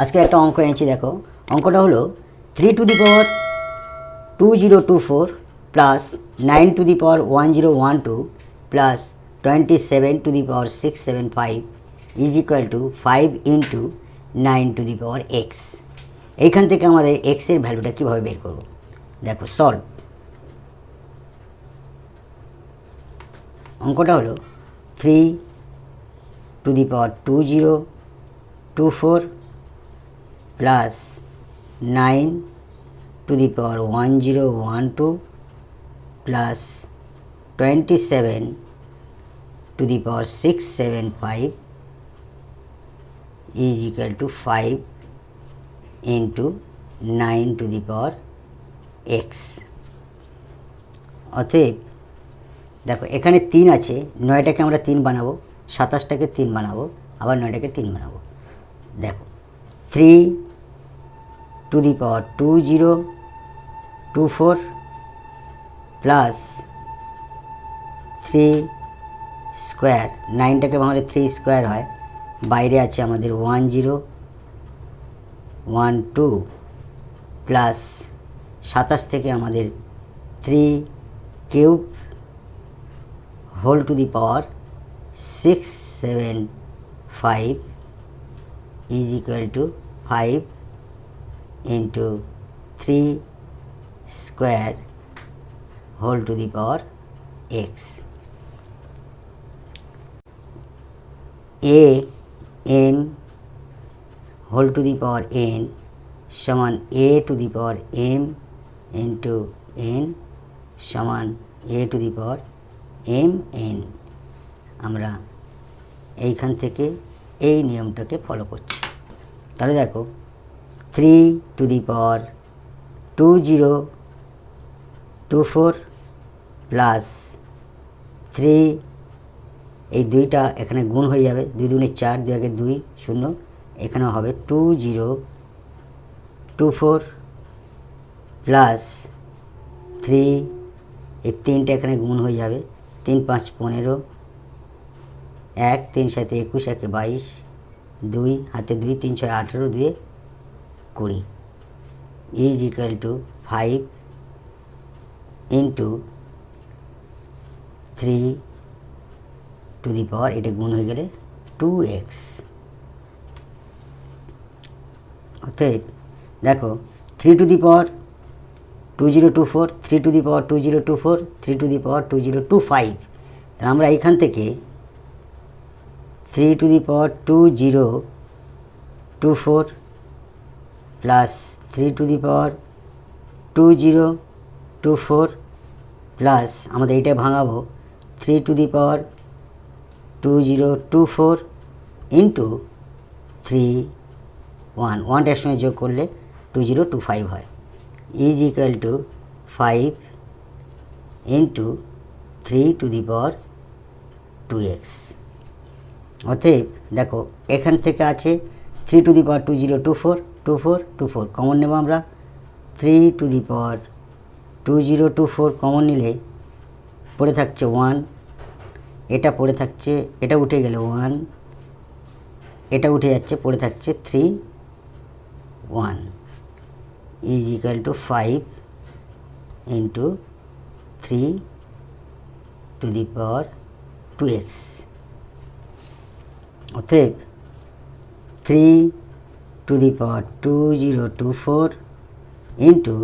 আজকে একটা অঙ্ক এনেছি, দেখো অঙ্কটা হলো 3 to the power 2024 plus 9 to the power 1012 plus 27 to the power 675 is equal to 5 into 9 to the power x। এইখান থেকে আমাদের এক্সের ভ্যালুটা কীভাবে বের করব, দেখো সলভ। অঙ্কটা হলো 3 to the power 2024 plus 9 to the power 1012 plus 27 to the power 675 is equal to 5 into 9 to the power x। অতএব দেখো এখানে 3 আছে, 9টাকে আমরা 3 বানাবো, 27টাকে 3 বানাবো, আবার 9টাকে 3 বানাবো। দেখো 3 to the power 2024 plus 3 square, 9টাকে ভাঙলে 3 স্কোয়ার হয়, বাইরে আছে আমাদের 1012 প্লাস 27 থেকে আমাদের 3 cube whole to the power 675 is equal to 5 into 3 square whole to the power X. A M whole to the power N সমান A to the power M into N সমান A to the power M N. আমরা এইখান থেকে এই নিয়মটাকে follow করছি। তাহলে দেখো 3 to the power 2024 plus 3, এই 2টা এখানে গুণ হয়ে যাবে, 2 দুগুণে 4, 2 আগে 2 0, এখানে হবে 2024 প্লাস 3, এই 3টা এখানে গুণ হয়ে যাবে, 3 5 15, 1 3 7 21, 1 22, 2 হাতে 2 3 6 18, 2 20 is equal to 5 into 3 to the power, এটা গুণ হয়ে গেলে 2x। অতএব দেখো 3 to the power 2024, 3 to the power 2024, 3 to the power 2025। তাহলে আমরা এইখান থেকে 3 to the power 2024 plus 3 to the power 2024 plus আমাদের এইটা ভাঙাবো 3 to the power 2024 ইন্টু 3 1টার সঙ্গে যোগ করলে 2025 হয়, is equal to 5 into 3 to the power 2x। অতএব দেখো এখান থেকে আছে 3 to the power 2024 কমন নেব আমরা, 3 to the power 2024 কমন নিলে পড়ে থাকছে 1, এটা পড়ে থাকছে, এটা উঠে গেলে 1, এটা উঠে যাচ্ছে, পড়ে থাকছে 3 1 is equal to 5 into 3 to the power 2x। অতএব 3 to the power 2024 ইন্টু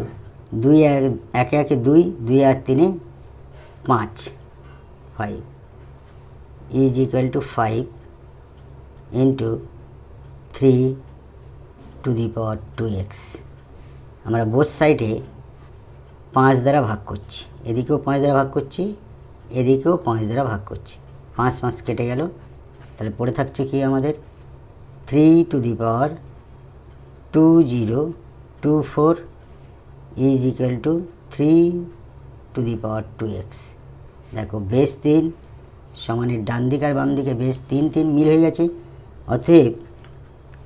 2 1 1 2, 2 আর 3 5 5 is equal to 5 into 3 to the power 2x। আমরা বোথ সাইডে 5 দ্বারা ভাগ করছি, এদিকেও 5 দ্বারা ভাগ করছি, এদিকেও 5 দ্বারা ভাগ করছি, 5 5 কেটে গেল, তাহলে পড়ে থাকছে কি আমাদের 3 to the power 2024 is equal two 3 to the power 2x। দেখো বেস 3 সমানের ডান দিক আর বাম দিকে বেস 3 3 মিল হয়ে গেছে। অতএব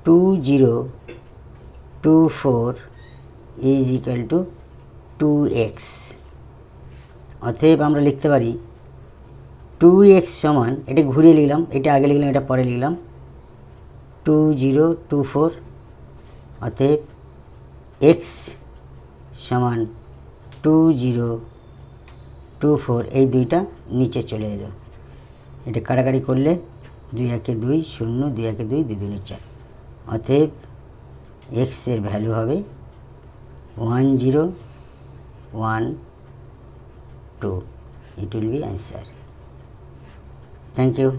2024 ইজ ইকুয়াল টু 2x। অতএব আমরা লিখতে পারি 2x সমান, এটা ঘুরিয়ে লিখলাম, এটা আগে লিখলাম, এটা পরে লিখলাম, 2024 অতএব এক্স সমান 2024, এই দুইটা নিচে চলে এলো। এটা কাটাকাটি করলে 2 একে 2 0, 2 একে 2, 2 দুগুণে 4। অতএব এক্সের ভ্যালু হবে 1012। It will be answer. Thank you.